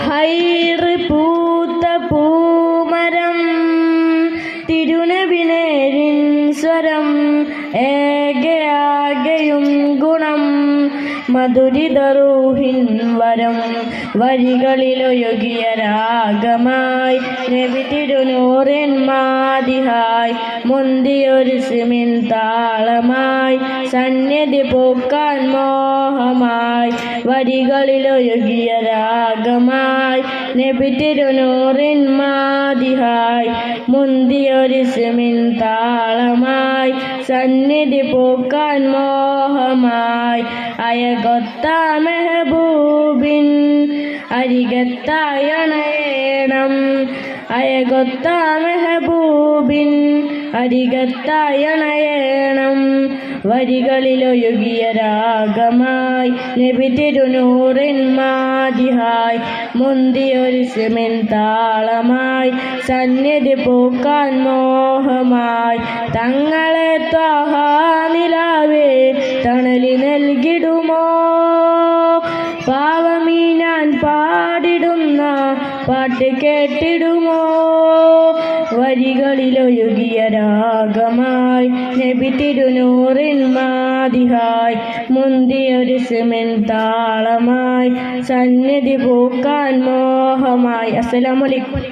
ഹൈറ് പൂത്ത പൂമരം തിരുനബിനേരിൻ സ്വരം ഏകയാകയും ഗുണം മധുരിതറൂഹിൻ വരം വരികളിലൊഴുകിയ രാഗമായി നബി തിരുനൂറിൻ മാതിഹായി മുന്തിയൊരു സിമിൻ താളമായി സന്നിധി പൂക്കാൻ മോഹമായി വരികളിലൊഴുകിയ രാഗമായി നബി തിരുനൂറിൻ മാതിഹായി മുന്തിയൊരു സിമിൻ താളമായി സന്നിധി പൂക്കാൻ മോഹമായി അയകൊത്ത മെഹബൂബിൻ അരികത്തായണയണം അയകൊത്ത മെഹബൂബിൻ അരികത്തായണയണം വരികളിലൊഴുകിയ രാഗമായി നബി തിരുനൂറിൻ മാതിഹായി മുന്തിയൊരു സിമിൻ താളമായി സന്നിധി പൂക്കാൻ മോഹമായി തങ്ങളെ ത്വഹ നിലാവേ തണലി നൽകിടുമോ പാവമീ ഞാൻ പാടിടുന്ന പാട്ട് കേട്ടിടുമോ വരികളിലൊഴുകിയ രാഗമായി നബി തിരുനൂറിൻ മാതിഹായി മുന്തിയൊരു സിമിൻ താളമായി സന്നിധി പൂക്കാൻ മോഹമായി. അസ്സലാമു അലൈക്കും.